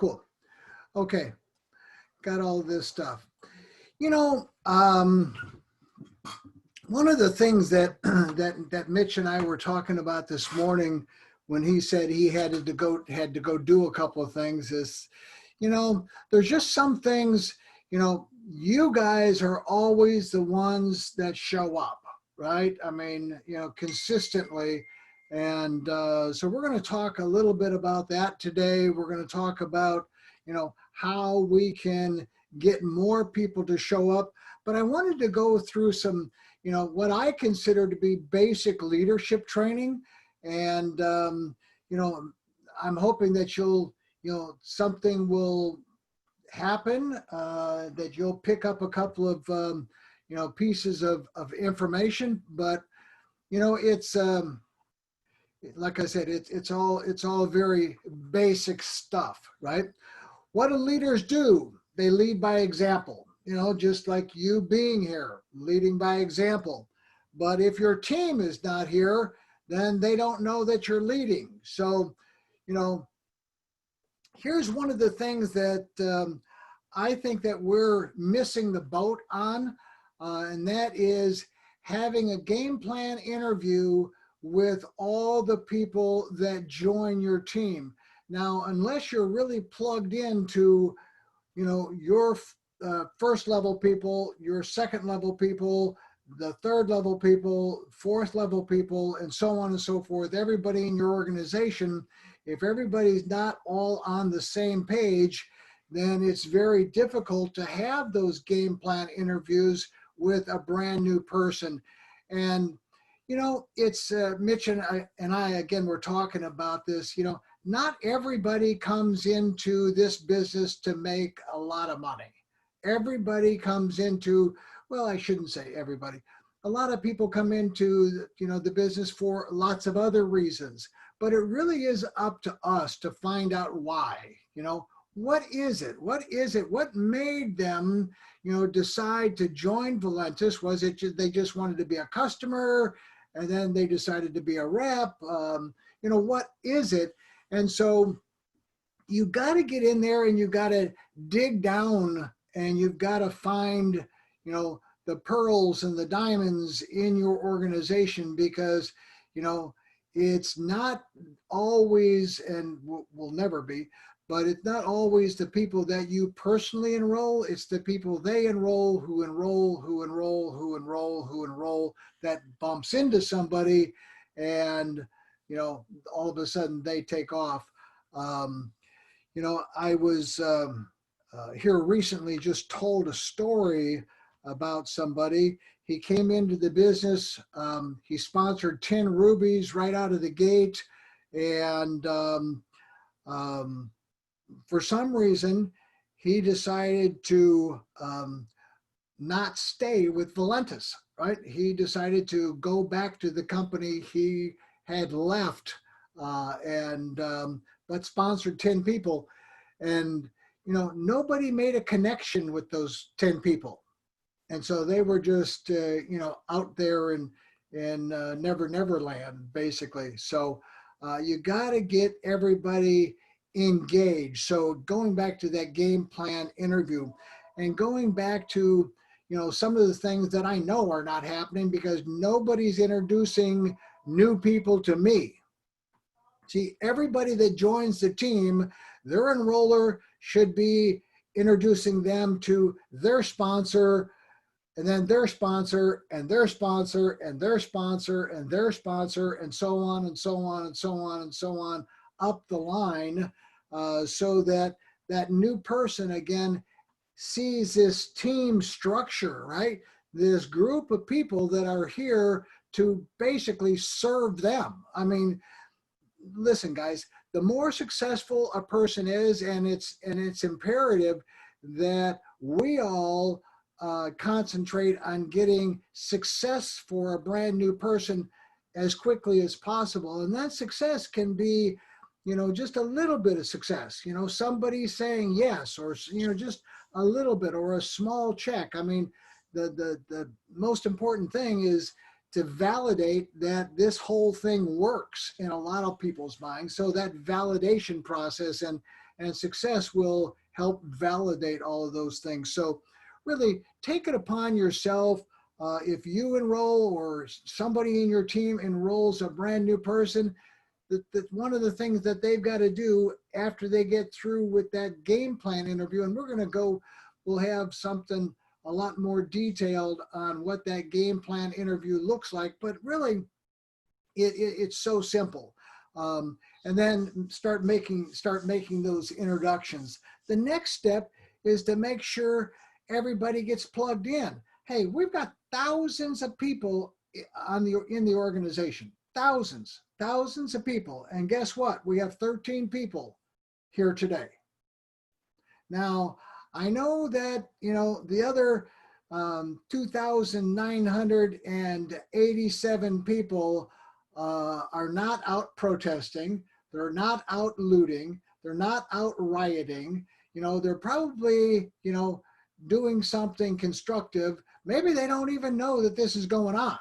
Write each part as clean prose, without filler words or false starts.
Cool. Okay. Got all this stuff. You know, one of the things that that Mitch and I were talking about this morning when he said he had to go do a couple of things is, there's just some things, you guys are always the ones that show up, right? I mean, consistently. And so we're going to talk a little bit about that today. We're going to talk about, how we can get more people to show up. But I wanted to go through some, what I consider to be basic leadership training. And, I'm hoping that something will happen, that you'll pick up a couple of, pieces of information. But, it's, like I said, it's all very basic stuff, right? What do leaders do? They lead by example, just like you being here, leading by example. But if your team is not here, then they don't know that you're leading. So, you know, here's one of the things that I think that we're missing the boat on, and that is having a game plan interview with all the people that join your team. Now, unless you're really plugged into, your first level people, your second level people, the third level people, fourth level people, and so on and so forth, everybody in your organization, if everybody's not all on the same page, then it's very difficult to have those game plan interviews with a brand new person. And, it's Mitch and I, again, we're talking about this, not everybody comes into this business to make a lot of money. Everybody comes into, well, I shouldn't say everybody. A lot of people come into, the business for lots of other reasons, but it really is up to us to find out why, what is it? What is it? What made them, decide to join Valentis? Was it they just wanted to be a customer and then they decided to be a rep? What is it? And so you got to get in there and you got to dig down and you've got to find, the pearls and the diamonds in your organization, because, it's not always, and will never be, but it's not always the people that you personally enroll. It's the people they enroll, who enroll, who enroll, who enroll, who enroll, that bumps into somebody, and, all of a sudden they take off. I was here recently, just told a story about somebody. He came into the business. He sponsored 10 rubies right out of the gate. And for some reason, he decided to not stay with Valentis, right? He decided to go back to the company he had left, but sponsored 10 people. And, nobody made a connection with those 10 people. And so they were just, out there in Never Land, basically. So you got to get everybody engaged. So going back to that game plan interview and going back to, some of the things that I know are not happening because nobody's introducing new people to me. See, everybody that joins the team, their enroller should be introducing them to their sponsor, and then their sponsor, and their sponsor, and their sponsor, and their sponsor, and so on, and so on, and so on, and so on, up the line, so that that new person, again, sees this team structure, right? This group of people that are here to basically serve them. I mean, listen, guys, the more successful a person is, and it's imperative that we all concentrate on getting success for a brand new person as quickly as possible. And that success can be, just a little bit of success, somebody saying yes, or, just a little bit, or a small check. I mean, the most important thing is to validate that this whole thing works in a lot of people's minds. So that validation process and success will help validate all of those things. So really take it upon yourself. If you enroll or somebody in your team enrolls a brand new person, that one of the things that they've got to do after they get through with that game plan interview, and we'll have something a lot more detailed on what that game plan interview looks like, but really it's so simple. And then start making those introductions. The next step is to make sure everybody gets plugged in. Hey, we've got thousands of people in the organization, thousands of people. And guess what? We have 13 people here today. Now, I know that, the other 2,987 people are not out protesting. They're not out looting. They're not out rioting. They're probably, doing something constructive. Maybe they don't even know that this is going on,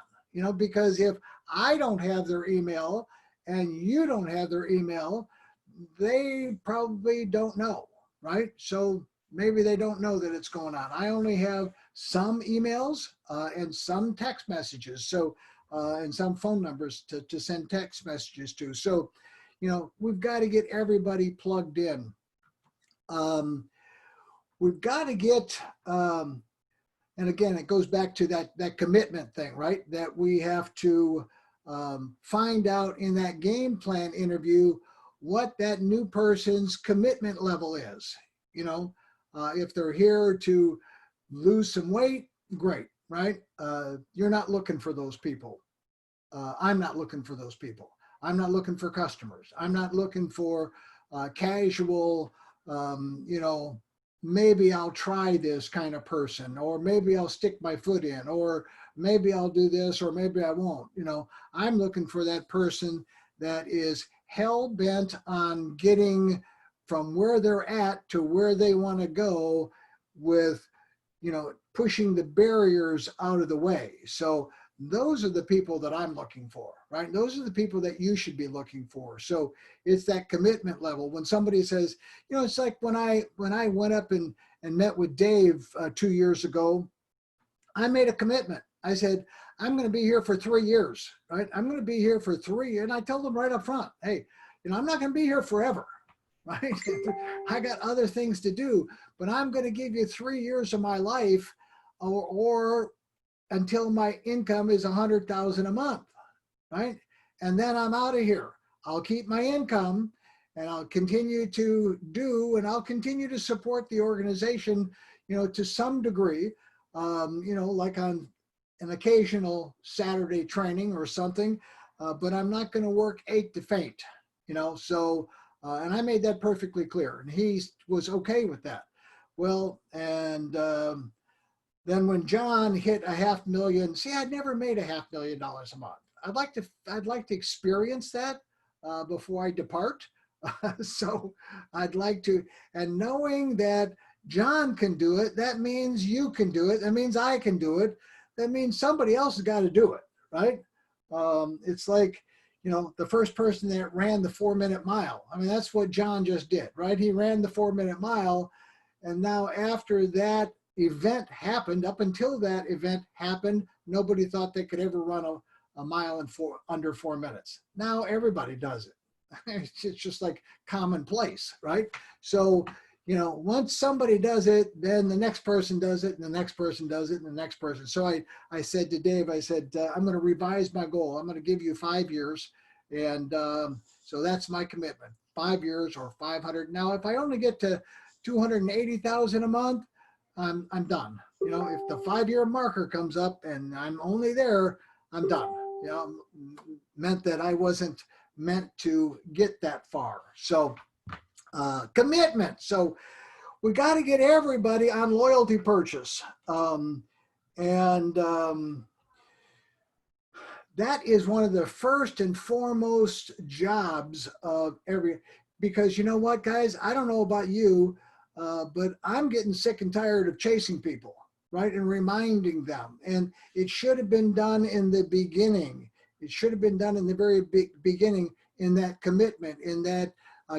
because if I don't have their email and you don't have their email, they probably don't know, right? So maybe they don't know that it's going on. I only have some emails and some text messages, so and some phone numbers to send text messages to. So, we've got to get everybody plugged in. We've got to get, and again, it goes back to that commitment thing, right? That we have to find out in that game plan interview what that new person's commitment level is. If they're here to lose some weight, great, right? You're not looking for those people. I'm not looking for those people. I'm not looking for customers. I'm not looking for casual, maybe I'll try this kind of person, or maybe I'll stick my foot in, or maybe I'll do this, or maybe I won't. I'm looking for that person that is hell bent on getting from where they're at to where they want to go with, pushing the barriers out of the way. So those are the people that I'm looking for, right? Those are the people that you should be looking for. So it's that commitment level. When somebody says, it's like when I went up and met with Dave 2 years ago, I made a commitment. I said, I'm going to be here for 3 years, right? I'm going to be here for 3 years. And I told them right up front, hey, I'm not going to be here forever, right? I got other things to do, but I'm going to give you 3 years of my life or until my income is 100,000 a month, right? And then I'm out of here. I'll keep my income and I'll continue to and I'll continue to support the organization, to some degree, like on an occasional Saturday training or something, but I'm not going to work 8 to faint, so, and I made that perfectly clear, and he was okay with that. Well, and then when John hit $500,000, see, I'd never made $500,000 a month. I'd like to experience that before I depart. So I'd like to, and knowing that John can do it, that means you can do it. That means I can do it. That means somebody else has got to do it, right? It's like, the first person that ran the 4-minute mile. I mean, that's what John just did, right? He ran the 4-minute mile. And now after that event happened, up until that event happened, nobody thought they could ever run a mile in under 4 minutes. Now everybody does it. It's just like commonplace, right? So, once somebody does it, then the next person does it, and the next person does it, and the next person. So I said to Dave, I said, I'm going to revise my goal. I'm going to give you 5 years. And so that's my commitment, 5 years or 500. Now, if I only get to 280,000 a month, I'm done. If the 5-year marker comes up and I'm only there, I'm done. Meant that I wasn't meant to get that far. So commitment. So we got to get everybody on loyalty purchase. That is one of the first and foremost jobs of because you know what, guys, I don't know about you, but I'm getting sick and tired of chasing people. right? And reminding them. And it should have been done in the beginning. It should have been done in the very beginning, in that commitment, in that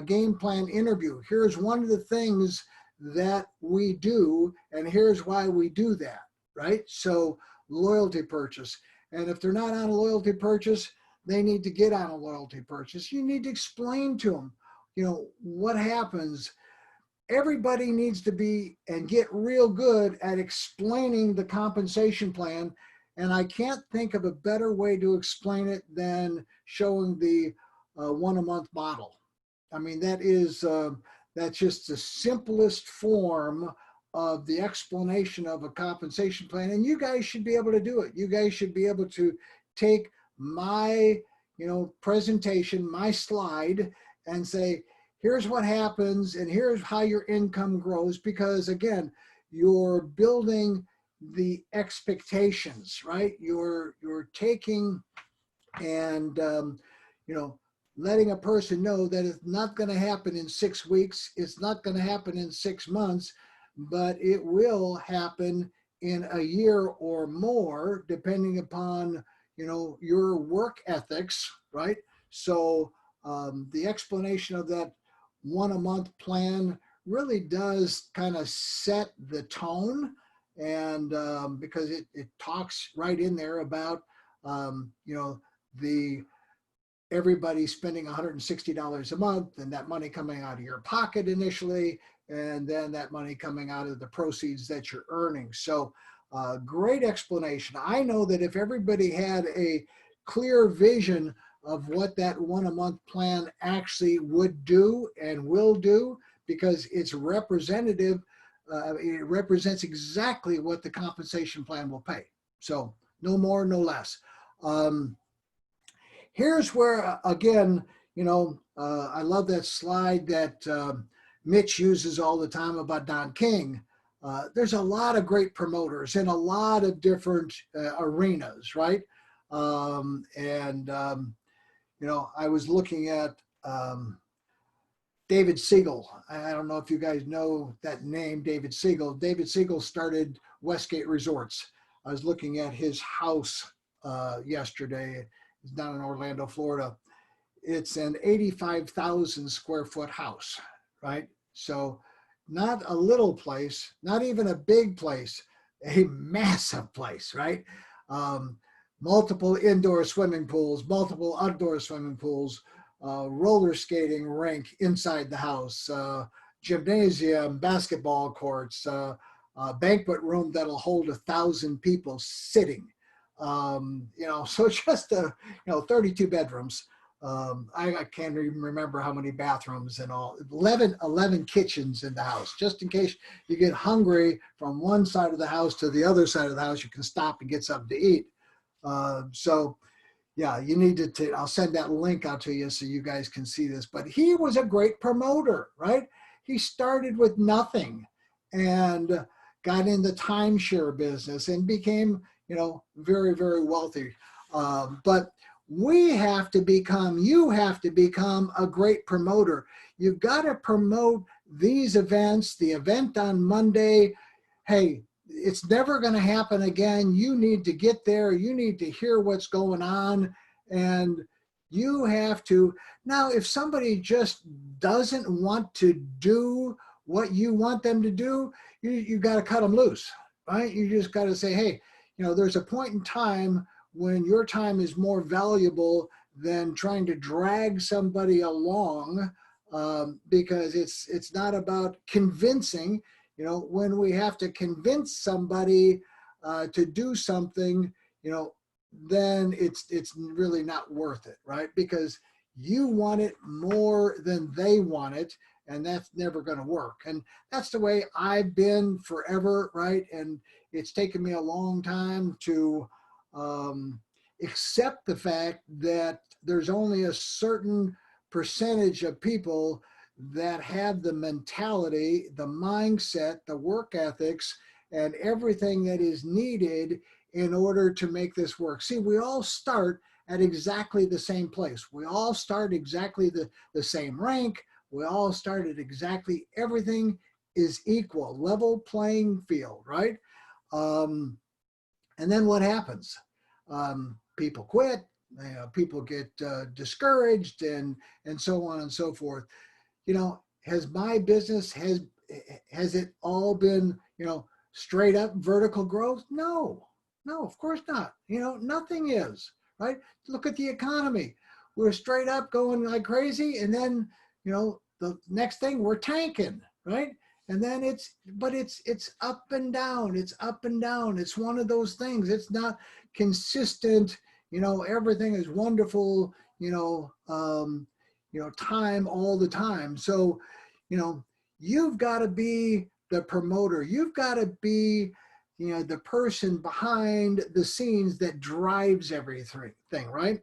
game plan interview. Here's one of the things that we do, and here's why we do that, right? So loyalty purchase. And if they're not on a loyalty purchase, they need to get on a loyalty purchase. You need to explain to them, what happens. Everybody needs to be and get real good at explaining the compensation plan. And I can't think of a better way to explain it than showing the 1 a month model. I mean, that's just the simplest form of the explanation of a compensation plan. And you guys should be able to do it. You guys should be able to take my, presentation, my slide, and say, here's what happens and here's how your income grows. Because again, you're building the expectations, right? You're taking and, letting a person know that it's not going to happen in 6 weeks. It's not going to happen in 6 months, but it will happen in a year or more, depending upon, your work ethics, right? So the explanation of that 1 a month plan really does kind of set the tone. And because it talks right in there about, the everybody spending $160 a month, and that money coming out of your pocket initially, and then that money coming out of the proceeds that you're earning. So great explanation. I know that if everybody had a clear vision of what that 1 a month plan actually would do and will do, because it's representative, it represents exactly what the compensation plan will pay. So no more, no less. Here's where, again, I love that slide that Mitch uses all the time about Don King. There's a lot of great promoters in a lot of different arenas, right? I was looking at David Siegel. I don't know if you guys know that name, David Siegel. David Siegel started Westgate Resorts. I was looking at his house yesterday. It's down in Orlando, Florida. It's an 85,000 square foot house, right? So not a little place, not even a big place, a massive place, right? Multiple indoor swimming pools, multiple outdoor swimming pools, roller skating rink inside the house, gymnasium, basketball courts, a banquet room that'll hold 1,000 people sitting. So just 32 bedrooms. I can't even remember how many bathrooms and all. 11 kitchens in the house, just in case you get hungry from one side of the house to the other side of the house, you can stop and get something to eat. So yeah, you need to, I'll send that link out to you so you guys can see this. But he was a great promoter, right? He started with nothing and got in the timeshare business and became, very, very wealthy. But you have to become a great promoter. You've got to promote these events, the event on Monday. Hey, it's never going to happen again. You need to get there. You need to hear what's going on. And you have to, now if somebody just doesn't want to do what you want them to do, you got to cut them loose, right? You just got to say, hey, there's a point in time when your time is more valuable than trying to drag somebody along, because it's not about convincing. When we have to convince somebody to do something, then it's really not worth it, right? Because you want it more than they want it, and that's never going to work. And that's the way I've been forever, right? And it's taken me a long time to accept the fact that there's only a certain percentage of people that have the mentality, the mindset, the work ethics, and everything that is needed in order to make this work. See, we all start at exactly the same place. We all start exactly the same rank. We all start at exactly, everything is equal, level playing field, right? And then what happens? People quit, people get discouraged, and so on and so forth. Has my business, has it all been, straight up vertical growth? No, of course not. Nothing is, right? Look at the economy. We're straight up going like crazy. And then, the next thing we're tanking, right? And then it's up and down. It's up and down. It's one of those things. It's not consistent. Everything is wonderful, time all the time. So, you've got to be the promoter. You've got to be, the person behind the scenes that drives everything, right?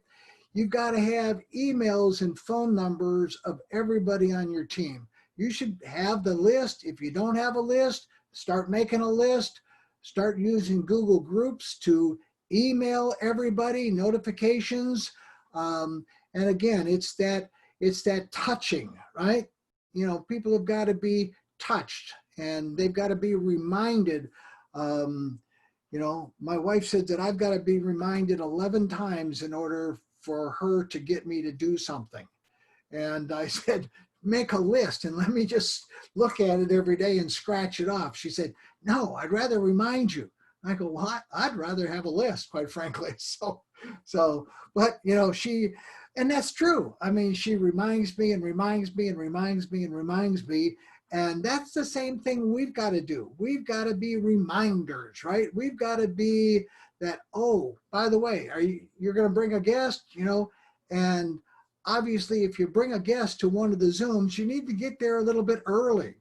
You've got to have emails and phone numbers of everybody on your team. You should have the list. If you don't have a list, start making a list. Start using Google Groups to email everybody notifications. And again, it's that touching, right? People have got to be touched, and they've got to be reminded. My wife said that I've got to be reminded 11 times in order for her to get me to do something. And I said, make a list and let me just look at it every day and scratch it off. She said, no, I'd rather remind you. I go, well, I'd rather have a list, quite frankly. But and that's true. I mean, she reminds me and reminds me and reminds me and reminds me. And that's the same thing we've got to do. We've got to be reminders, right? We've got to be that, oh, by the way, you're going to bring a guest, and obviously if you bring a guest to one of the Zooms, you need to get there a little bit early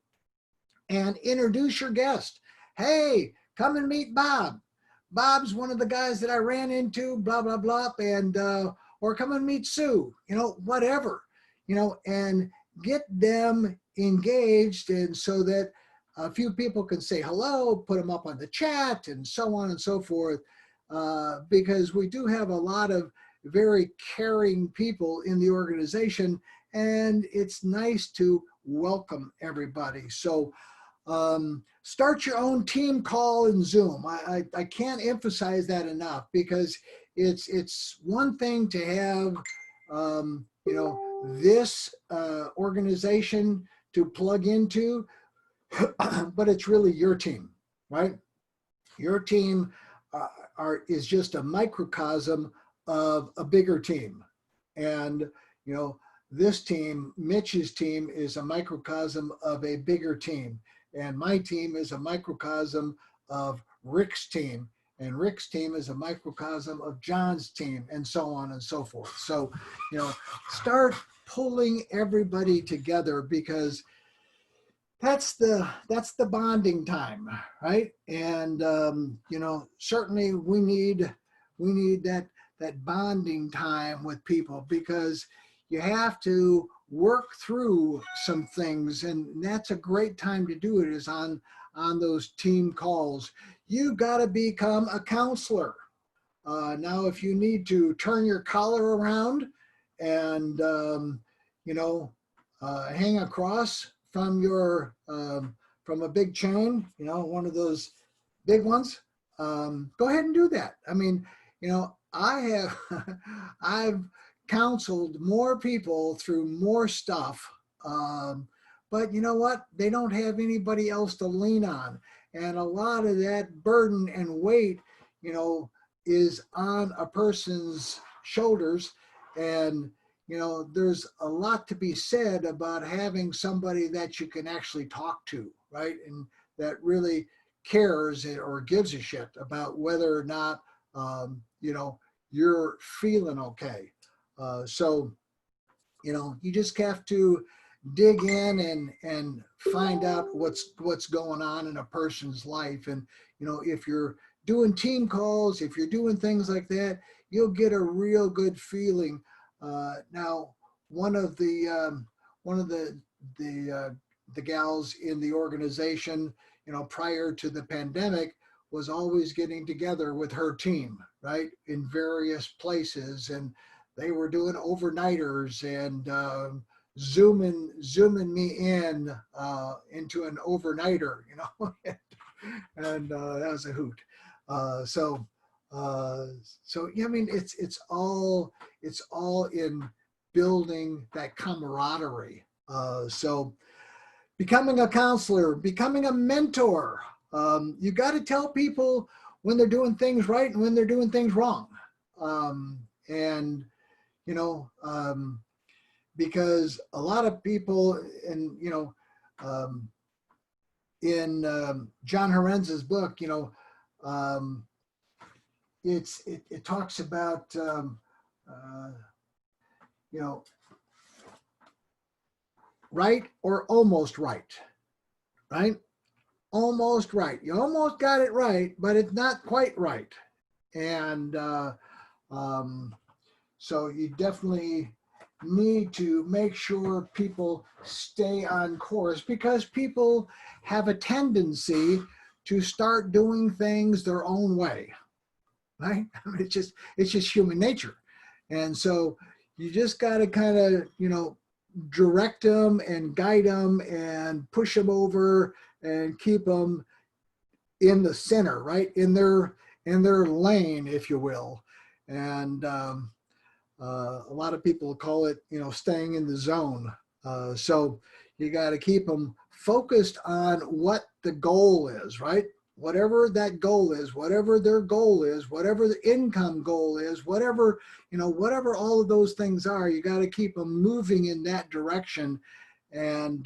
and introduce your guest. Hey, come and meet Bob. Bob's one of the guys that I ran into, blah, blah, blah, and, or come and meet Sue, whatever, and get them engaged, and so that a few people can say hello, put them up on the chat, and so on and so forth, because we do have a lot of very caring people in the organization, and it's nice to welcome everybody. So start your own team call in Zoom. I can't emphasize that enough, because it's one thing to have this organization to plug into, but it's really your team, right? Your team is just a microcosm of a bigger team. And, this team, Mitch's team, is a microcosm of a bigger team. And my team is a microcosm of Rick's team. And Rick's team is a microcosm of John's team, and so on and so forth. So, start pulling everybody together, because that's the bonding time, right? And certainly we need that bonding time with people, because you have to work through some things, and that's a great time to do it, is on those team calls. You got to become a counselor. Now, if you need to turn your collar around and hang across from your from a big chain, one of those big ones, go ahead and do that. I mean, I've counseled more people through more stuff, but you know what? They don't have anybody else to lean on, and a lot of that burden and weight, is on a person's shoulders. And there's a lot to be said about having somebody that you can actually talk to, right? And that really cares or gives a shit about whether or not, you're feeling okay. So, you just have to dig in and find out what's going on in a person's life. And, if you're doing team calls, if you're doing things like that, you'll get a real good feeling. Now, one of the gals in the organization, prior to the pandemic, was always getting together with her team, right, in various places, and they were doing overnighters and zooming me into an overnighter, And that was a hoot. Uh, so, so yeah, I mean, it's all in building that camaraderie. So becoming a counselor, becoming a mentor. You got to tell people when they're doing things right and when they're doing things wrong. And, you know, because a lot of people, and, you know, in John Herenz's book, you know, um, it talks about, uh, you know, right or almost right, right? Almost right. You almost got it right, but it's not quite right. And um, so you definitely need to make sure people stay on course, because people have a tendency to start doing things their own way, right? I mean, it's just human nature. And so you just got to kind of, you know, direct them and guide them and push them over and keep them in the center, right? In their lane, if you will. And a lot of people call it, you know, staying in the zone. So you got to keep them focused on what the goal is, right? Whatever that goal is, whatever their goal is, whatever the income goal is, whatever, you know, whatever all of those things are, you got to keep them moving in that direction. And,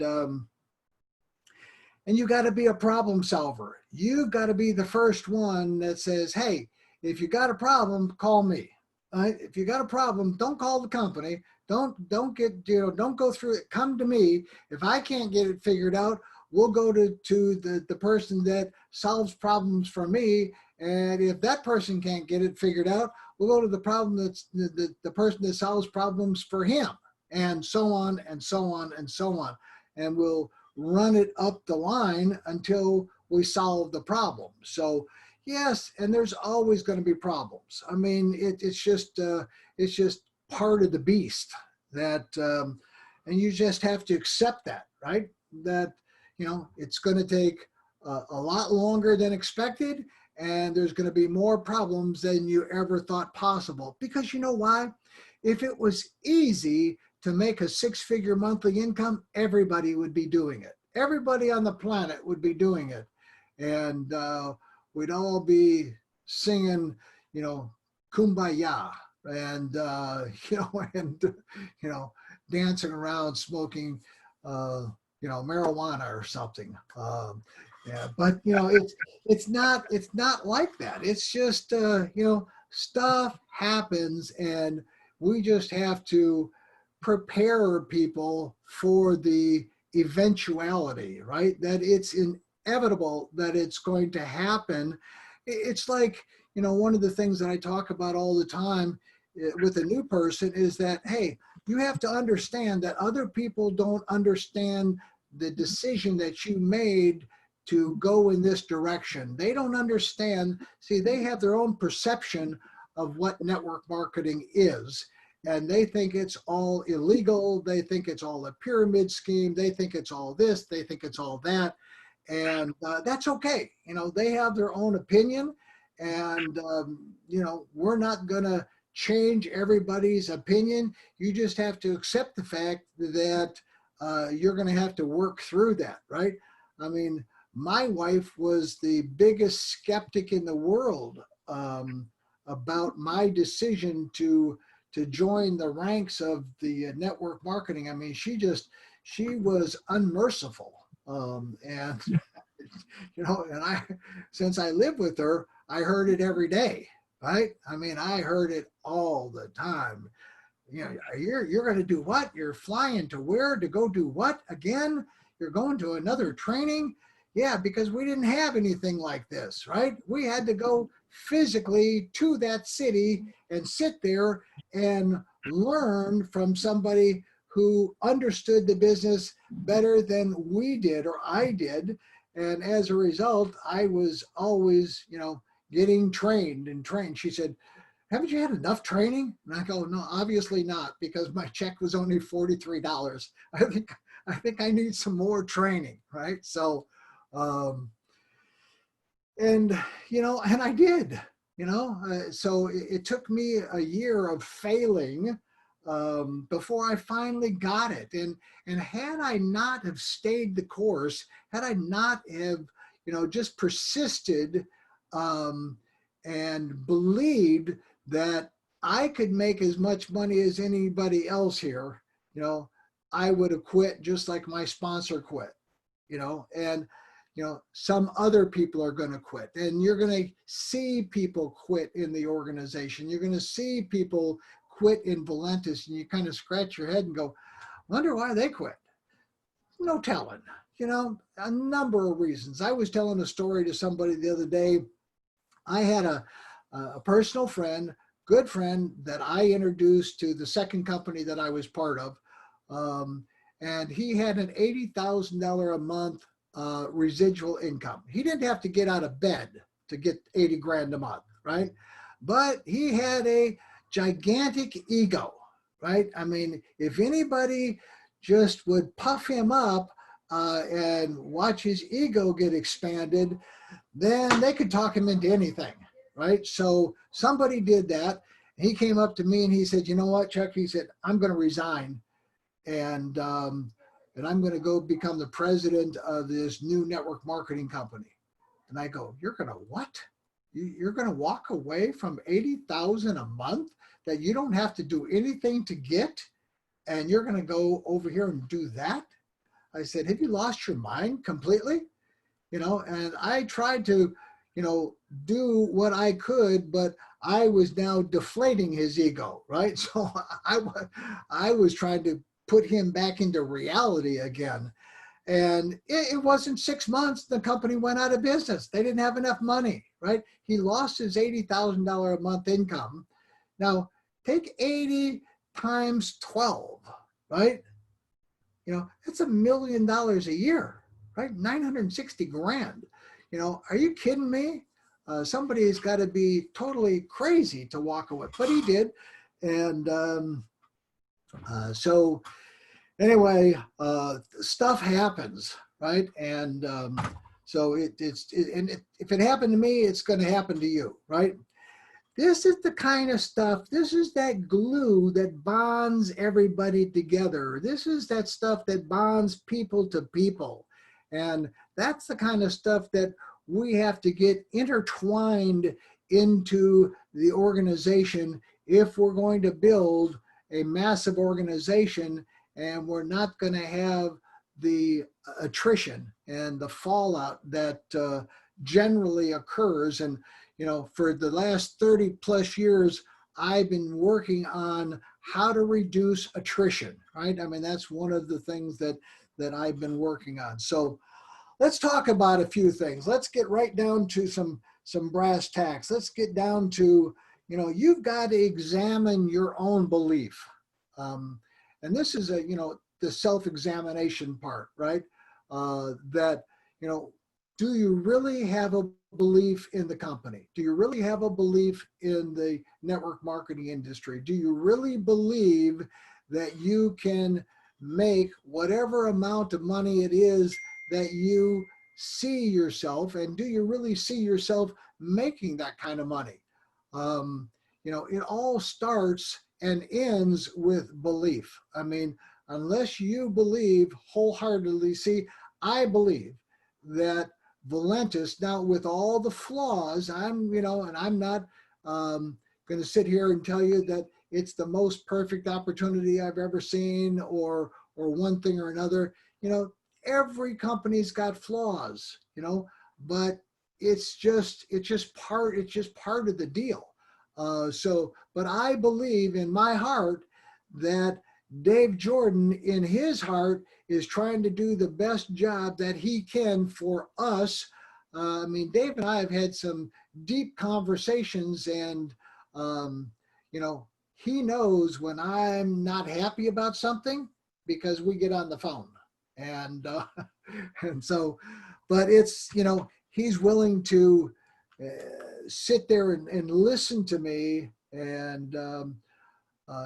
and you got to be a problem solver. You've got to be the first one that says, hey, if you got a problem, call me. If you got a problem, don't call the company. Don't get, you know, don't go through it. Come to me. If I can't get it figured out, we'll go to the person that solves problems for me. And if that person can't get it figured out, we'll go to the problem that's the person that solves problems for him, and so on and so on and so on. And we'll run it up the line until we solve the problem. So yes, and there's always going to be problems. I mean, it's just part of the beast that, and you just have to accept that, right? That, you know, it's going to take a lot longer than expected, and there's going to be more problems than you ever thought possible. Because you know why? If it was easy to make a six-figure monthly income, everybody would be doing it. Everybody on the planet would be doing it. And we'd all be singing, you know, Kumbaya, and, you know, and, you know, dancing around smoking, you know, marijuana or something. Yeah, but, you know, it's not like that. It's just, you know, stuff happens, and we just have to prepare people for the eventuality, right? That it's inevitable that it's going to happen. It's like, you know, one of the things that I talk about all the time with a new person is that, hey, you have to understand that other people don't understand the decision that you made to go in this direction. They don't understand. See, they have their own perception of what network marketing is, and they think it's all illegal. They think it's all a pyramid scheme. They think it's all this. They think it's all that. And that's okay. You know, they have their own opinion, and, you know, we're not going to change everybody's opinion. You just have to accept the fact that you're going to have to work through that, right? I mean, my wife was the biggest skeptic in the world about my decision to join the ranks of the network marketing. I mean, she was unmerciful. And, you know, and since I live with her, I heard it every day, right? I mean, I heard it all the time. You know, you're going to do what? You're flying to where to go do what again? You're going to another training? Yeah, because we didn't have anything like this, right? We had to go physically to that city and sit there and learn from somebody who understood the business better than we did or I did. And as a result, I was always, you know, getting trained and trained. She said, haven't you had enough training? And I go, no, obviously not, because my check was only $43. I think I need some more training, right? So, And, and I did, so it took me a year of failing before I finally got it. And had I not have stayed the course, had I not have, just persisted um, and believed that I could make as much money as anybody else here, you know, I would have quit just like my sponsor quit, and some other people are going to quit, and you're going to see people quit in the organization. You're going to see people quit in Valentis, and you kind of scratch your head and go, wonder why they quit. No telling, a number of reasons. I was telling a story to somebody the other day. I had a personal friend, good friend, that I introduced to the second company that I was part of. Um, and he had an $80,000 a month residual income. He didn't have to get out of bed to get 80 grand a month, right? But he had a gigantic ego, right? I mean, if anybody just would puff him up and watch his ego get expanded, then they could talk him into anything, right? So somebody did that. He came up to me and he said, "You know what, Chuck?" He said, "I'm going to resign, and and I'm going to go become the president of this new network marketing company." And I go, "You're going to what? You're going to walk away from 80,000 a month that you don't have to do anything to get, and you're going to go over here and do that?" I said, "Have you lost your mind completely?" And I tried to, do what I could, but I was now deflating his ego, right? So I was trying to put him back into reality again. And it wasn't 6 months, the company went out of business. They didn't have enough money, right? He lost his $80,000 a month income. Now, take 80 times 12, right? That's $1 million a year, right? 960 grand. Are you kidding me? Somebody's got to be totally crazy to walk away, but he did. And so anyway, stuff happens, right? And so if it happened to me, it's going to happen to you, right? This is the kind of stuff, this is that glue that bonds everybody together. This is that stuff that bonds people to people. And that's the kind of stuff that we have to get intertwined into the organization if we're going to build a massive organization, and we're not going to have the attrition and the fallout that generally occurs. And for the last 30 plus years, I've been working on how to reduce attrition, right? I mean, that's one of the things that I've been working on. So let's talk about a few things. Let's get right down to some brass tacks. Let's get down to, you've got to examine your own belief. And this is the self-examination part, right? That, do you really have a belief in the company? Do you really have a belief in the network marketing industry? Do you really believe that you can make whatever amount of money it is that you see yourself? And do you really see yourself making that kind of money? It all starts and ends with belief. I mean, unless you believe wholeheartedly, see, I believe that Valentis, now with all the flaws, and I'm not going to sit here and tell you that it's the most perfect opportunity I've ever seen, or one thing or another. Every company's got flaws, but it's just part of the deal. But I believe in my heart that Dave Jordan, in his heart, is trying to do the best job that he can for us. I mean, Dave and I have had some deep conversations, and he knows when I'm not happy about something because we get on the phone, and and so, but it's he's willing to sit there and listen to me, and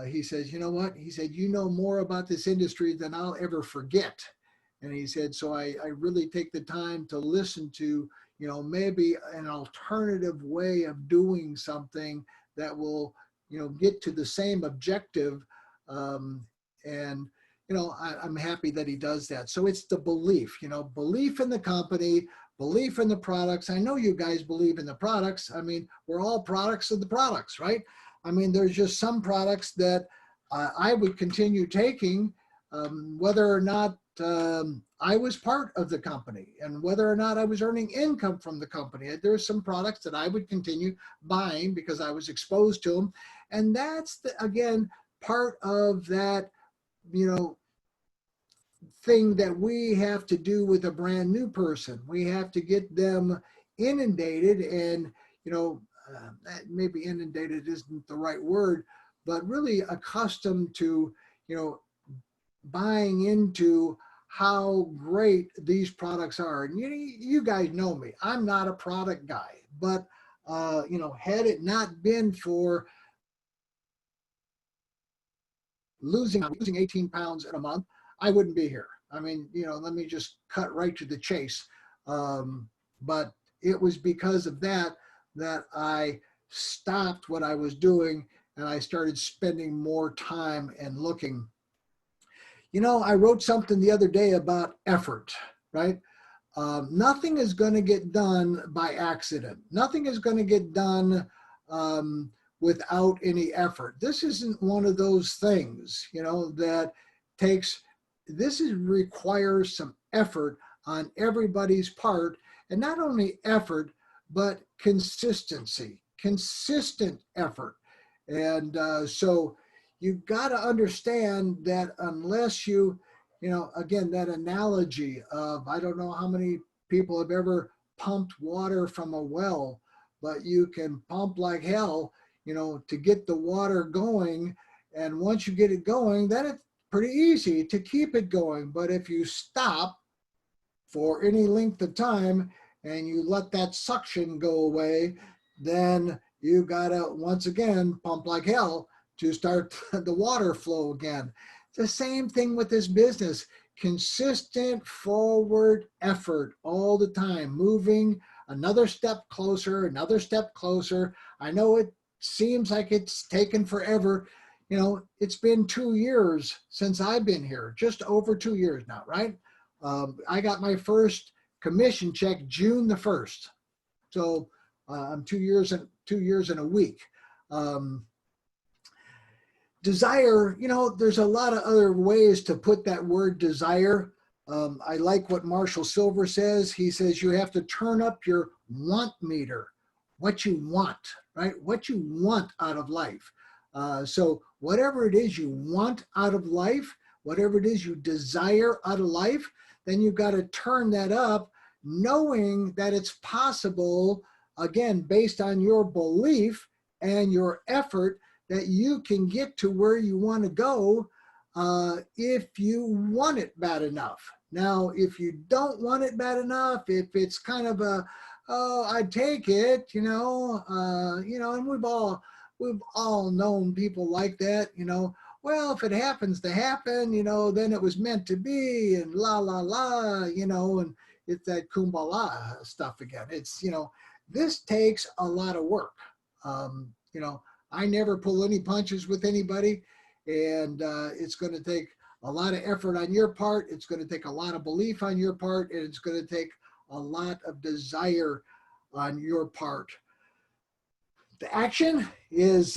he says, "You know what?" He said, "You know more about this industry than I'll ever forget." And he said, "So I really take the time to listen to maybe an alternative way of doing something that will, get to the same objective. And I'm happy that he does that. So it's the belief, belief in the company, belief in the products. I know you guys believe in the products. I mean, we're all products of the products, right? I mean, there's just some products that I would continue taking, whether or not I was part of the company and whether or not I was earning income from the company. There are some products that I would continue buying because I was exposed to them. And that's, again, part of that, thing that we have to do with a brand new person. We have to get them inundated and, maybe inundated isn't the right word, but really accustomed to, buying into how great these products are. And you guys know me, I'm not a product guy, but had it not been for losing 18 pounds in a month, I wouldn't be here. I mean, let me just cut right to the chase. But it was because of that I stopped what I was doing and I started spending more time and looking. I wrote something the other day about effort, right? Nothing is going to get done by accident. Nothing is going to get done without any effort. This isn't one of those things, that requires some effort on everybody's part, and not only effort, but consistency, consistent effort. And so you've got to understand that unless again, that analogy of, I don't know how many people have ever pumped water from a well, but you can pump like hell, to get the water going. And once you get it going, then it's pretty easy to keep it going. But if you stop for any length of time and you let that suction go away, then you gotta, once again, pump like hell to start the water flow again. It's the same thing with this business. Consistent forward effort all the time, moving another step closer, another step closer. I know it seems like it's taken forever. It's been 2 years since I've been here, just over 2 years now, right? I got my first commission check June the 1st. So I'm 2 years and a week. Desire, there's a lot of other ways to put that word desire. I like what Marshall Silver says. He says you have to turn up your want meter, what you want, right? What you want out of life. So whatever it is you want out of life, whatever it is you desire out of life, then you've got to turn that up, knowing that it's possible, again, based on your belief and your effort, that you can get to where you want to go if you want it bad enough. Now, if you don't want it bad enough, if it's kind of I'd take it, and we've all known people like that, well, if it happens to happen, then it was meant to be, and la, la, la, and it's that kumbala stuff again. It's, this takes a lot of work. I never pull any punches with anybody, and it's going to take a lot of effort on your part. It's going to take a lot of belief on your part, and it's going to take a lot of desire on your part. The action is,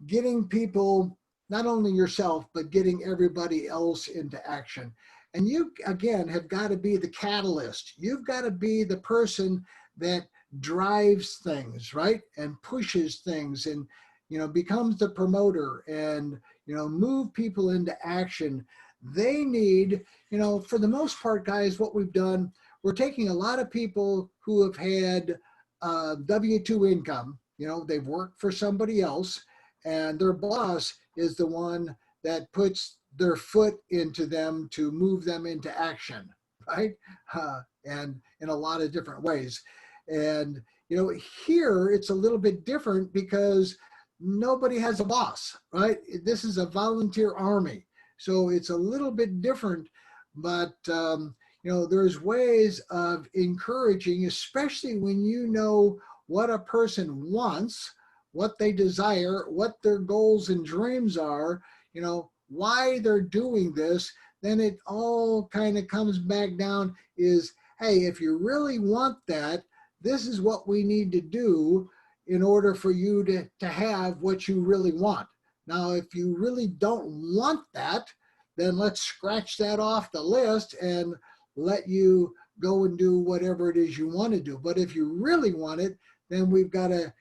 getting people, not only yourself, but getting everybody else into action. And you, again, have got to be the catalyst. You've got to be the person that drives things, right? And pushes things and, becomes the promoter and, move people into action. They need, for the most part, guys, what we've done, we're taking a lot of people who have had W-2 income, they've worked for somebody else, and their boss is the one that puts their foot into them to move them into action, right? And in a lot of different ways. And, here it's a little bit different because nobody has a boss, right? This is a volunteer army. So it's a little bit different, but, there's ways of encouraging, especially when you know what a person wants, what they desire, what their goals and dreams are, why they're doing this. Then it all kind of comes back down is, hey, if you really want that, this is what we need to do in order for you to have what you really want. Now, if you really don't want that, then let's scratch that off the list and let you go and do whatever it is you want to do. But if you really want it, then we've got to,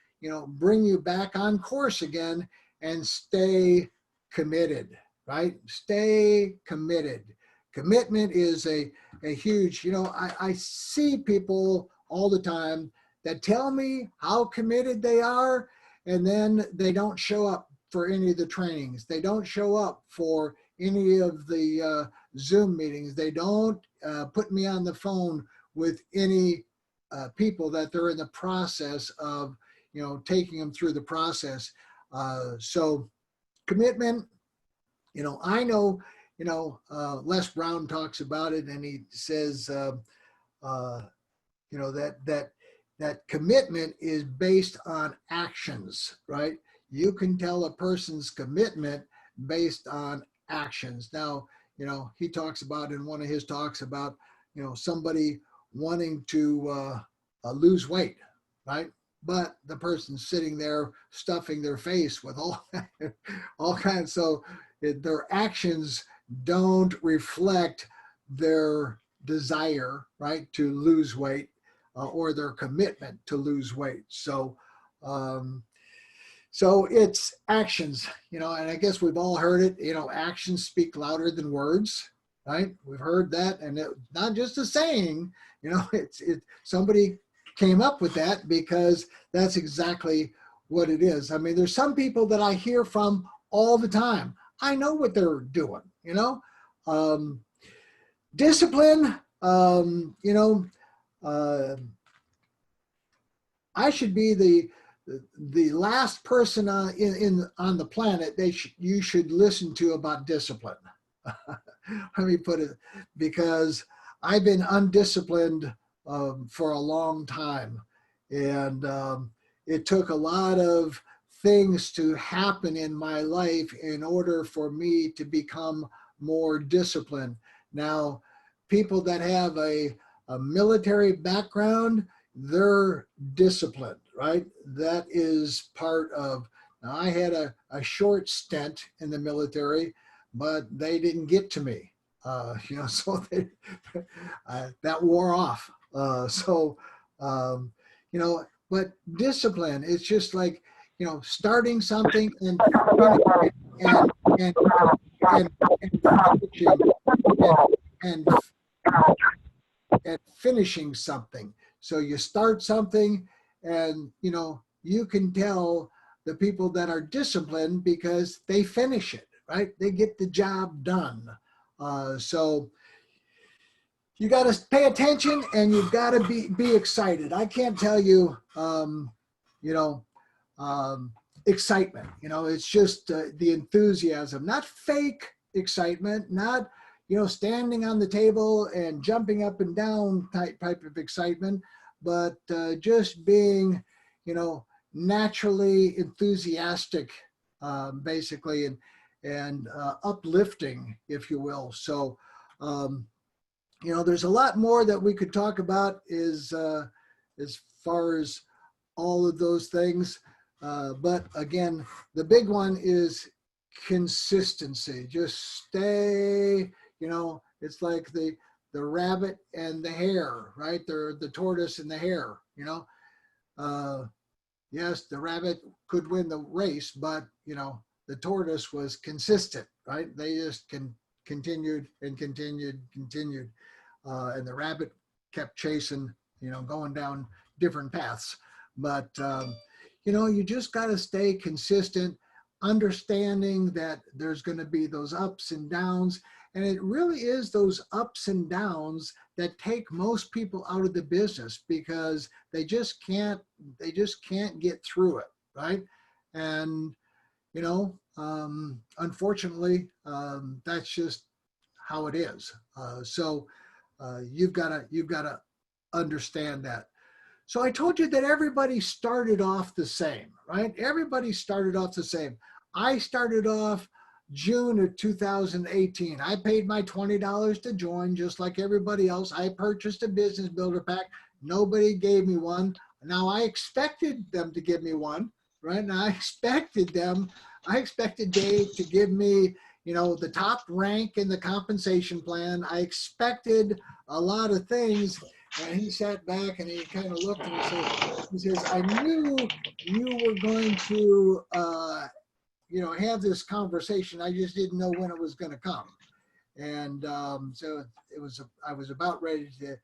bring you back on course again and stay committed, right? Stay committed. Commitment is a huge, I see people all the time that tell me how committed they are, and then they don't show up for any of the trainings. They don't show up for any of the Zoom meetings. They don't put me on the phone with any people that they're in the process of, taking them through the process. So commitment, I know, Les Brown talks about it, and he says, that commitment is based on actions, right? You can tell a person's commitment based on actions. Now, he talks about in one of his talks about, somebody wanting to lose weight, right? But the person's sitting there stuffing their face with all kinds. So their actions don't reflect their desire, right, to lose weight or their commitment to lose weight. So it's actions, and I guess we've all heard it, actions speak louder than words, right? We've heard that, and it's not just a saying, somebody came up with that because that's exactly what it is. I mean, there's some people that I hear from all the time. I know what they're doing, discipline, I should be the last person on the planet you should listen to about discipline. Let me put it, because I've been undisciplined for a long time, and it took a lot of things to happen in my life in order for me to become more disciplined. Now, people that have a military background, they're disciplined, right? That is part of, now I had a short stint in the military, but they didn't get to me, so that wore off. But discipline, it's just like, starting something and finishing and finishing something. So you start something, and you can tell the people that are disciplined because they finish it, right? They get the job done. So you got to pay attention, and you've got to be excited. I can't tell you, excitement. It's just the enthusiasm, not fake excitement, not standing on the table and jumping up and down type of excitement, but just being, naturally enthusiastic, basically, and uplifting, if you will. So, there's a lot more that we could talk about as far as all of those things. But again, the big one is consistency. Just stay, it's like the rabbit and the hare, right? They're the tortoise and the hare, yes, the rabbit could win the race, but, the tortoise was consistent, right? They just continued and continued. And the rabbit kept chasing, going down different paths. But, you just got to stay consistent, understanding that there's going to be those ups and downs. And it really is those ups and downs that take most people out of the business, because they just can't get through it, right? And, unfortunately, that's just how it is. So You've got to understand that. So I told you that everybody started off the same, right? Everybody started off the same. I started off June of 2018. I paid my $20 to join just like everybody else. I purchased a business builder pack. Nobody gave me one. Now I expected them to give me one, right? And I expected Dave to give me, the top rank in the compensation plan. I expected a lot of things. And he sat back and he kind of looked and he says, I knew you were going to, have this conversation. I just didn't know when it was going to come. And so I was about ready to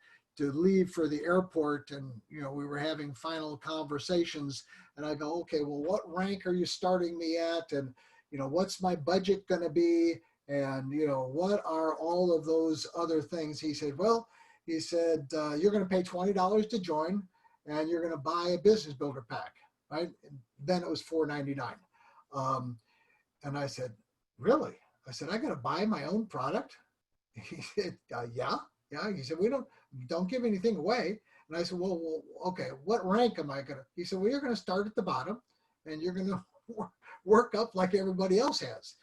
leave for the airport, and we were having final conversations, and I go, okay, well, what rank are you starting me at, and what's my budget going to be, and what are all of those other things? He said, you're going to pay $20 to join, and you're going to buy a business builder pack, right? And then it was $4.99. And I said, really? I said, I got to buy my own product? He said, yeah. He said, don't give anything away. And I said, well, okay, what rank am I going to? He said, well, you're going to start at the bottom and you're going to work up like everybody else has.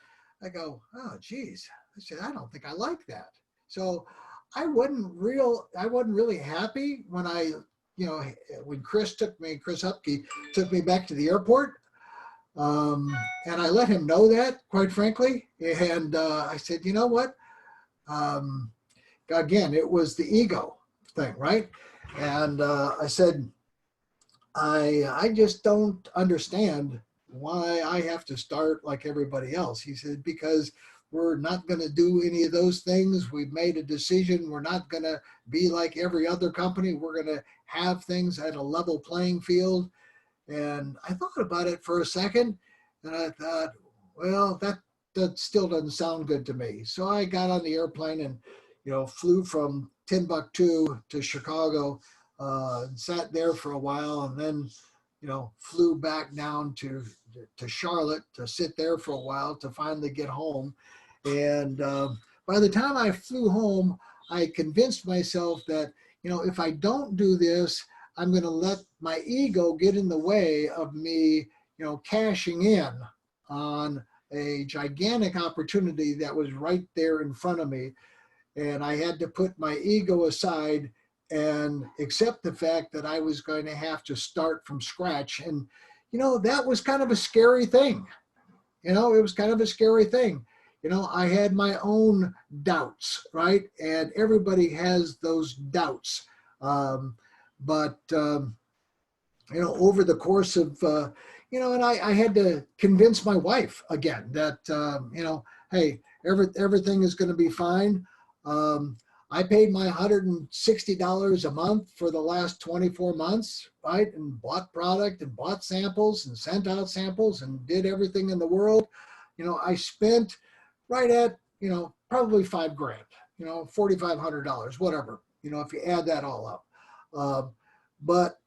I go, oh, geez. I said, I don't think I like that. So I wasn't really happy when when Chris Hupke took me back to the airport. And I let him know that, quite frankly. And I said, you know what? Again, it was the ego thing, right? And I said, I just don't understand why I have to start like everybody else. He said, because we're not going to do any of those things. We've made a decision. We're not going to be like every other company. We're going to have things at a level playing field. And I thought about it for a second, and I thought, well, that still doesn't sound good to me. So I got on the airplane and, flew from Timbuktu to Chicago, and sat there for a while, and then, flew back down to Charlotte to sit there for a while to finally get home. And by the time I flew home, I convinced myself that, if I don't do this, I'm going to let my ego get in the way of me, cashing in on a gigantic opportunity that was right there in front of me. And I had to put my ego aside and accept the fact that I was going to have to start from scratch. And, that was kind of a scary thing. It was kind of a scary thing. I had my own doubts, right? And everybody has those doubts. But over the course of, and I had to convince my wife again that, hey, everything is going to be fine. I paid my $160 a month for the last 24 months, right? And bought product and bought samples and sent out samples and did everything in the world. I spent right at, probably $5,000, $4,500, whatever, if you add that all up. But,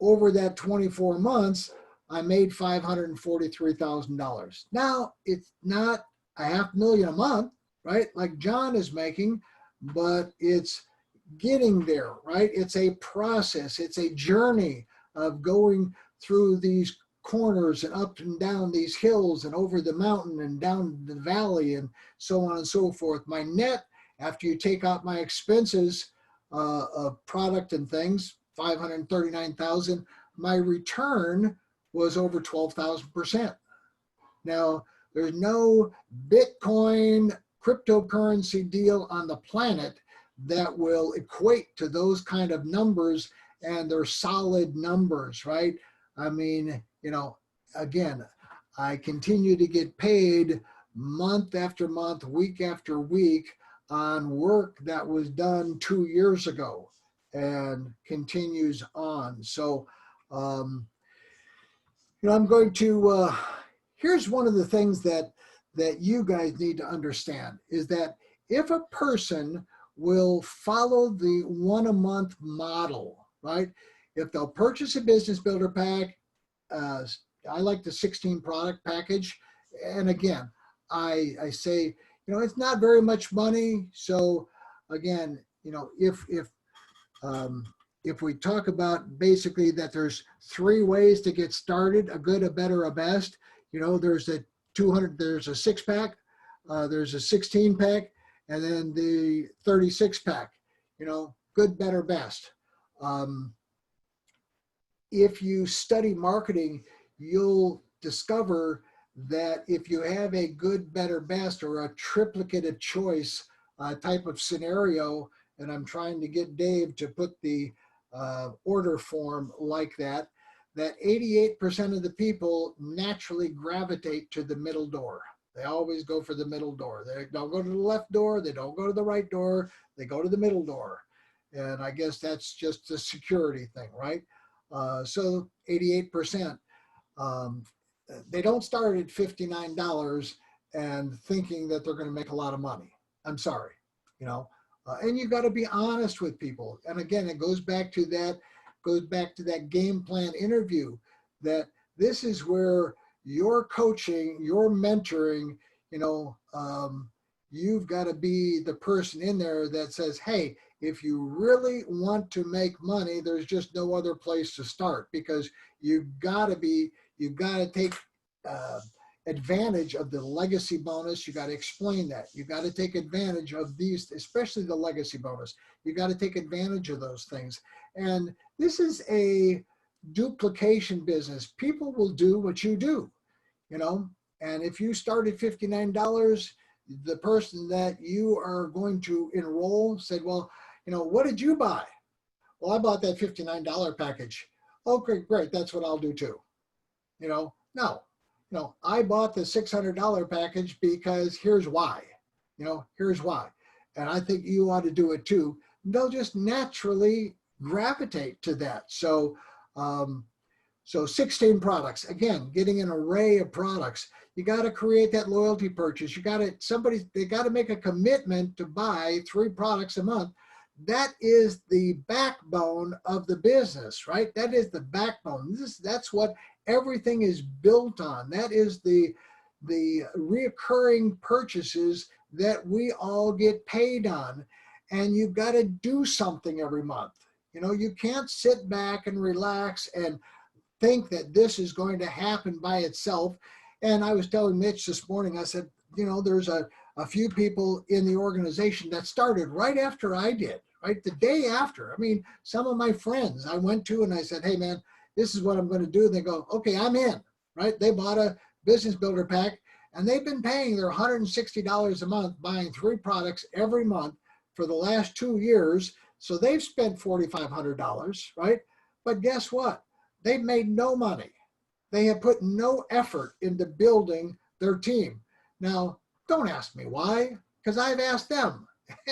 over that 24 months, I made $543,000. Now, it's not $500,000 a month, right? Like John is making, but it's getting there, right? It's a process. It's a journey of going through these corners and up and down these hills and over the mountain and down the valley and so on and so forth. My net, after you take out my expenses of product and things, $539,000, my return was over 12,000%. Now, there's no Bitcoin cryptocurrency deal on the planet that will equate to those kind of numbers, and they're solid numbers, right? I mean, again, I continue to get paid month after month, week after week on work that was done 2 years ago and continues on. So, I'm going to, here's one of the things that you guys need to understand is that if a person will follow the 1 a month model, right? If they'll purchase a business builder pack, I like the 16 product package. And again, I say, it's not very much money. So again, if we talk about basically that there's 3 ways to get started: a good, a better, a best. There's a 200, there's a 6-pack, there's a 16-pack, and then the 36-pack. Good, better, best. If you study marketing, you'll discover that if you have a good, better, best, or a triplicate of choice type of scenario, and I'm trying to get Dave to put the order form like that, that 88% of the people naturally gravitate to the middle door. They always go for the middle door. They don't go to the left door. They don't go to the right door. They go to the middle door. And I guess that's just a security thing, right? So 88%. They don't start at $59 and thinking that they're going to make a lot of money. I'm sorry, and you got to be honest with people. And again, it goes back to that game plan interview, that this is where your coaching, your mentoring, you've got to be the person in there that says, hey, if you really want to make money, there's just no other place to start, because you've got to take advantage of the legacy bonus. You got to explain that. You got to take advantage of these, especially the legacy bonus. You got to take advantage of those things. And this is a duplication business. People will do what you do, and if you start at $59, the person that you are going to enroll said, well, what did you buy? Well, I bought that $59 package. Okay, great. That's what I'll do too. No, I bought the $600 package because here's why. Here's why. And I think you ought to do it too. They'll just naturally gravitate to that. So 16 products, again, getting an array of products. You got to create that loyalty purchase. They got to make a commitment to buy 3 products a month. That is the backbone of the business, right? That is the backbone. That's what everything is built on. That is the reoccurring purchases that we all get paid on. And you've got to do something every month. You can't sit back and relax and think that this is going to happen by itself. And I was telling Mitch this morning, I said, there's a few people in the organization that started right after I did, right? The day after. I mean, some of my friends I went to and I said, hey man, this is what I'm going to do. And they go, okay, I'm in, right? They bought a business builder pack and they've been paying their $160 a month, buying 3 products every month for the last 2 years. So they've spent $4,500, right? But guess what? They've made no money. They have put no effort into building their team. Now, don't ask me why, because I've asked them.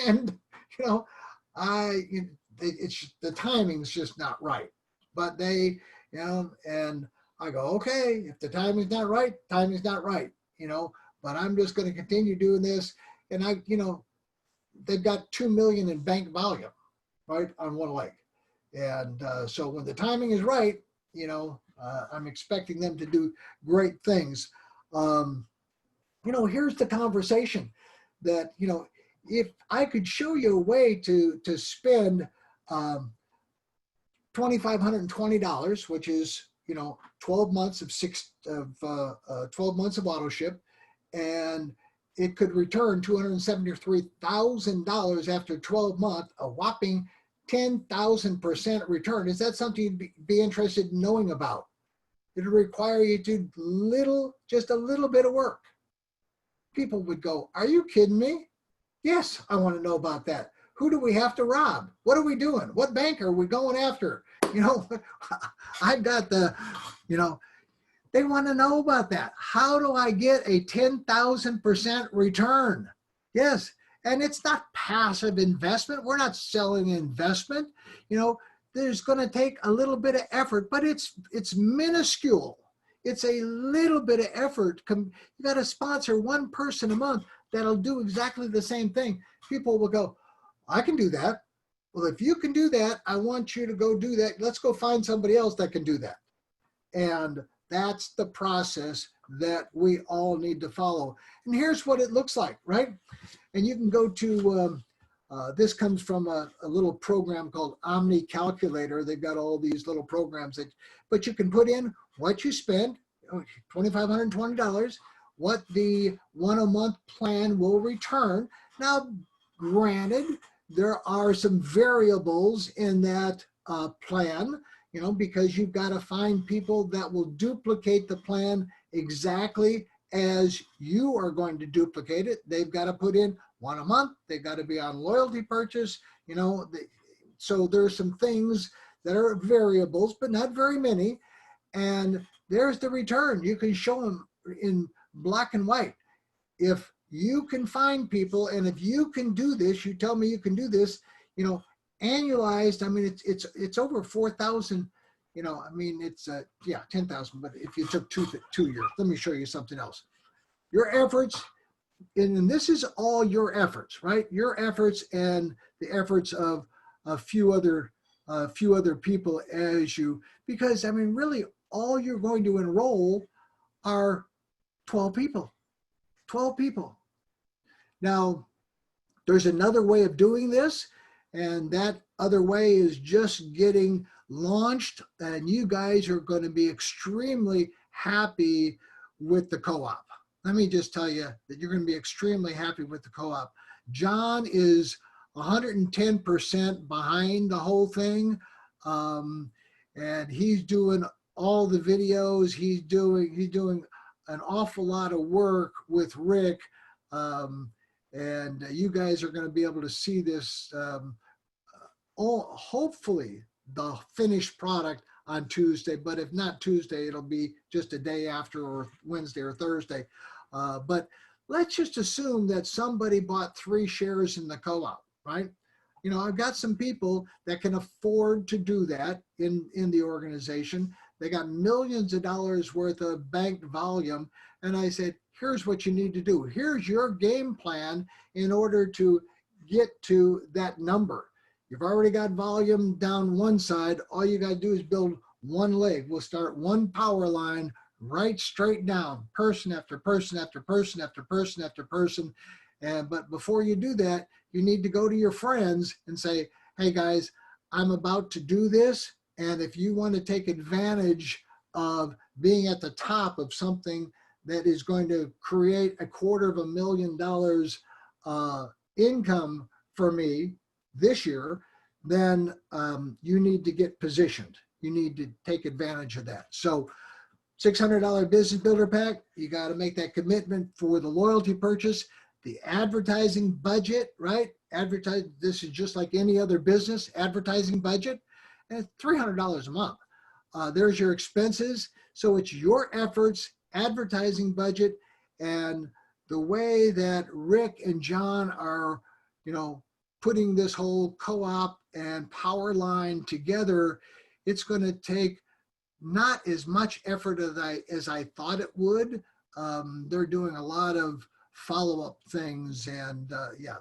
And, the timing's just not right. But they, and I go, okay, if the timing's not right, timing's not right, but I'm just going to continue doing this. And they've got 2 million in bank volume, right, on one leg. And so when the timing is right, I'm expecting them to do great things. Here's the conversation that, if I could show you a way to spend $2,520, which is, 12 months of 12 months of auto ship, and it could return $273,000 after 12 months, a whopping 10,000% return. Is that something you'd be interested in knowing about? It'll require you to just a little bit of work. People would go, are you kidding me? Yes, I want to know about that. Who do we have to rob? What are we doing? What bank are we going after? I've got they want to know about that. How do I get a 10,000% return? Yes. And it's not passive investment. We're not selling investment. There's going to take a little bit of effort, but it's minuscule. It's a little bit of effort. You got to sponsor 1 person a month that'll do exactly the same thing. People will go, I can do that. Well, if you can do that, I want you to go do that. Let's go find somebody else that can do that. And that's the process that we all need to follow. And here's what it looks like, right? And you can go to This comes from a little program called Omni Calculator. They've got all these little programs that, but you can put in what you spend, $2,520, what the 1 a month plan will return. Now, granted, there are some variables in that plan, because you've got to find people that will duplicate the plan exactly as you are going to duplicate it. They've got to put in 1 a month. They've got to be on loyalty purchase, so there's some things that are variables, but not very many. And there's the return. You can show them in black and white. If you can find people, and if you can do this, you tell me you can do this, annualized, I mean, it's over 4,000, it's 10,000, but if you took 2 years, let me show you something else. Your efforts, and this is all your efforts, right? Your efforts and the efforts of a few other people because really all you're going to enroll are 12 people. Now, there's another way of doing this, and that other way is just getting launched, and you guys are going to be extremely happy with the co-op. Let me just tell you that you're going to be extremely happy with the co-op. John is 110% behind the whole thing, and he's doing all the videos. He's doing an awful lot of work with Rick, and you guys are going to be able to see this, hopefully the finished product on Tuesday, but if not Tuesday, it'll be just a day after, or Wednesday or Thursday. But let's just assume that somebody bought 3 shares in the co-op, right? I've got some people that can afford to do that in the organization. They got millions of dollars worth of banked volume. And I said, here's what you need to do. Here's your game plan in order to get to that number. You've already got volume down one side. All you got to do is build one leg. We'll start one power line right straight down, person after person after person after person after person. But before you do that, you need to go to your friends and say, hey guys, I'm about to do this. And if you want to take advantage of being at the top of something that is going to create $250,000 income for me this year, then you need to get positioned. You need to take advantage of that. So $600 business builder pack, you got to make that commitment for the loyalty purchase. The advertising budget, right? This is just like any other business advertising budget, and it's $300 a month. There's your expenses. So it's your efforts, advertising budget, and the way that Rick and John are, putting this whole co-op and power line together. It's going to take not as much effort as I thought it would. They're doing a lot of follow-up things, and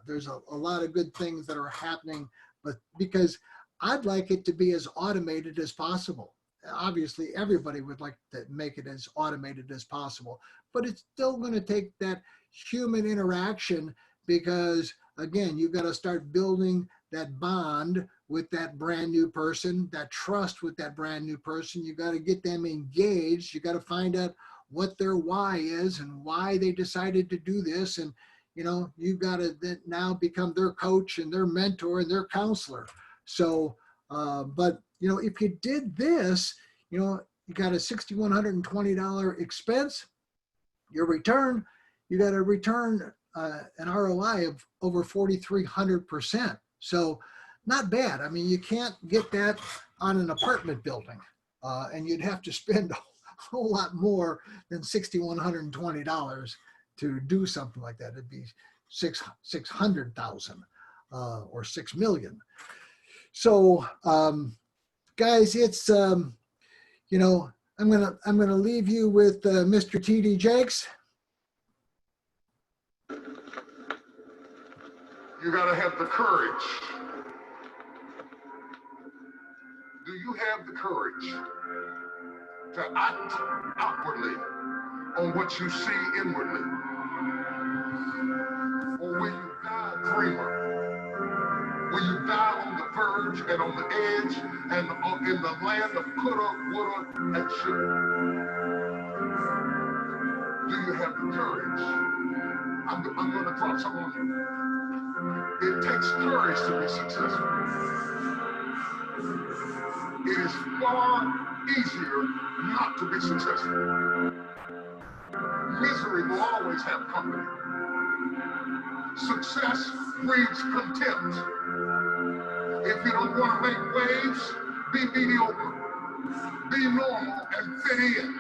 there's a lot of good things that are happening, but because I'd like it to be as automated as possible. Obviously, everybody would like to make it as automated as possible, but it's still going to take that human interaction because, again, you've got to start building that bond with that brand new person, that trust with that brand new person. You got to get them engaged. You got to find out what their why is and why they decided to do this. And, you've got to then now become their coach and their mentor and their counselor. So, but, if you did this, you got a $6,120 expense, your return, you got a return, an ROI of over 4,300%. So not bad. I mean, you can't get that on an apartment building, and you'd have to spend a whole lot more than $6,120 to do something like that. It'd be 600,000 or 6 million. So, guys, it's I'm gonna leave you with Mr. T.D. Jakes. You gotta have the courage. Do you have the courage to act outwardly on what you see inwardly? Or will you die dreamer and on the edge and in the land of coulda, woulda, and shoulda. Do you have the courage? I'm going to drop some on you. It takes courage to be successful. It is far easier not to be successful. Misery will always have company. Success breeds contempt. If you don't want to make waves, be mediocre. Be normal and fit in.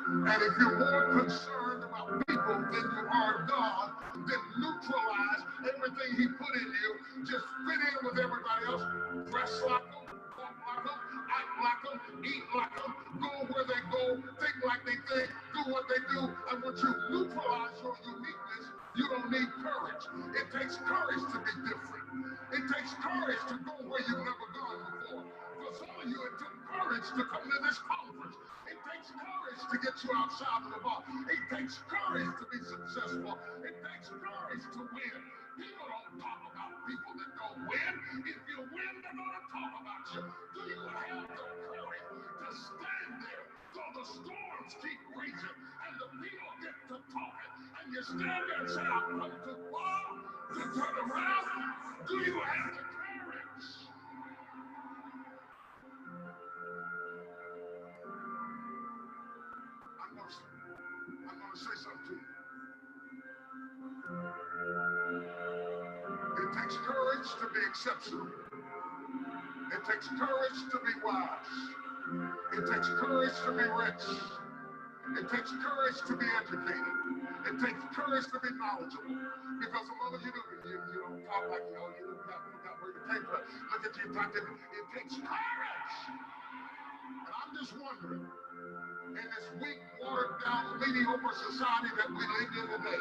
And if you're more concerned about people than you are God, then neutralize everything He put in you. Just fit in with everybody else. Dress like them, walk like them, act like them, eat like them, go where they go, think like they think, do what they do. And once you neutralize your uniqueness, you don't need courage. It takes courage to be different. It takes courage to go where you've never gone before. For some of you, it took courage to come to this conference. It takes courage to get you outside of the box. It takes courage to be successful. It takes courage to win. People don't talk about people that don't win. If you win, they're going to talk about you. Do you have the courage to stand there till the storms keep raging and the people get to talking and you stand there and say, I've come too far to turn around? Do you have the courage? I'm going to say something to you. It takes courage to be exceptional. It takes courage to be wise. It takes courage to be rich. It takes courage to be educated. It takes courage to be knowledgeable. Because some of you don't talk like you know, you got where you came from. Look at you talking. It takes courage. And I'm just wondering, in this weak, watered down, mediocre society that we live in today,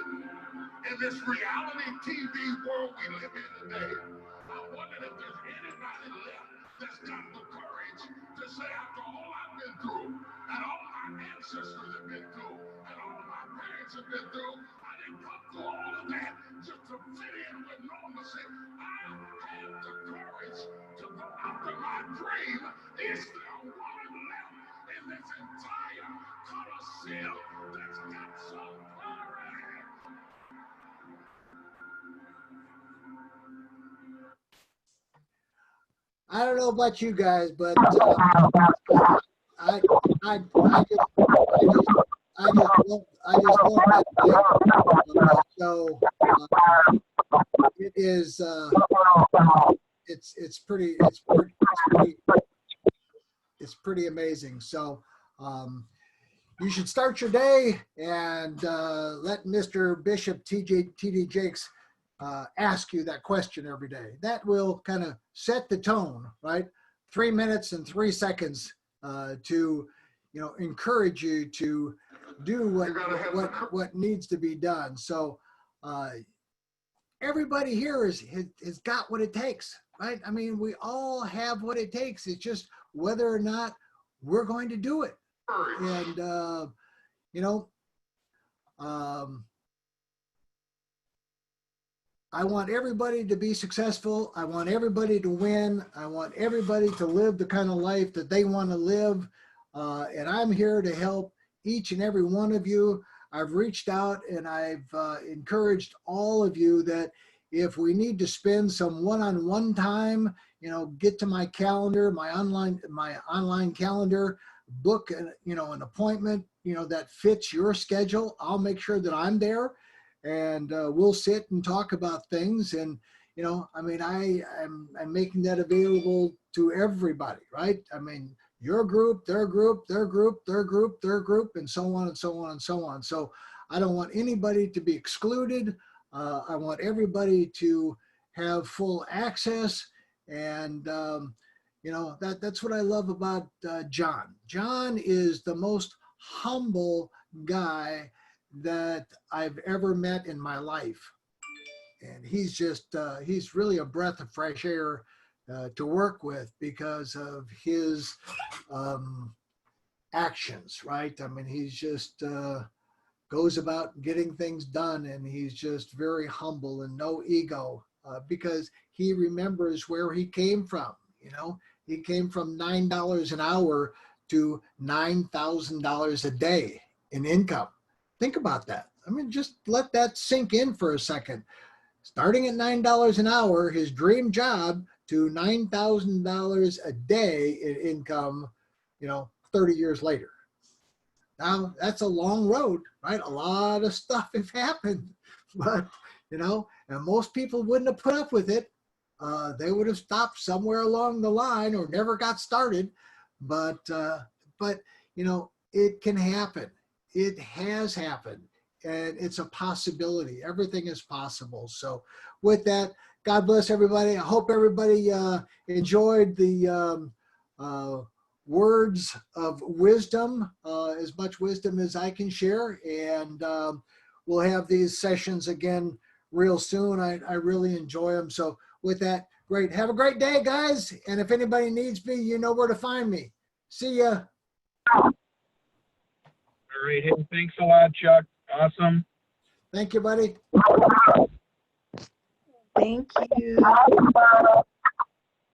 in this reality TV world we live in today, I wonder if there's anybody left that's got the courage to say, after all I've been through, and all my ancestors have been through, and all my parents have been through, I didn't come through all of that just to fit in with normalcy. I have the courage to go after my dream. Is there one left in this entire Colosseum that's got some courage? I don't know about you guys, but I just love that. So it is it's pretty amazing. So you should start your day and let Mr. Bishop TD Jakes ask you that question every day. That will kind of set the tone, right? 3 minutes and 3 seconds to, encourage you to do what needs to be done. So everybody here has got what it takes, right? I mean, we all have what it takes. It's just whether or not we're going to do it. And, I want everybody to be successful. I want everybody to win. I want everybody to live the kind of life that they want to live. And I'm here to help each and every one of you. I've reached out and I've encouraged all of you that if we need to spend some one-on-one time, get to my calendar, my online calendar, book, an appointment, that fits your schedule. I'll make sure that I'm there. And we'll sit and talk about things. And, I'm making that available to everybody, right? I mean, your group, their group, their group, their group, their group, and so on and so on and so on. So I don't want anybody to be excluded. I want everybody to have full access. And, that's what I love about John. John is the most humble guy that I've ever met in my life. And he's just, he's really a breath of fresh air to work with because of his actions, right? I mean, he's just goes about getting things done, and he's just very humble and no ego because he remembers where he came from. You know, he came from $9 an hour to $9,000 a day in income. Think about that. I mean, just let that sink in for a second. Starting at $9 an hour, his dream job, to $9,000 a day in income, 30 years later. Now, that's a long road, right? A lot of stuff has happened, but, and most people wouldn't have put up with it. They would have stopped somewhere along the line or never got started. But it can happen. It has happened, and it's a possibility. Everything is possible. So with that, God bless everybody. I hope everybody enjoyed the words of wisdom, as much wisdom as I can share. And we'll have these sessions again real soon. I really enjoy them. So with that, great. Have a great day, guys. And if anybody needs me, you know where to find me. See ya. All right. Hey, thanks a lot, Chuck. Awesome. Thank you, buddy. Thank you.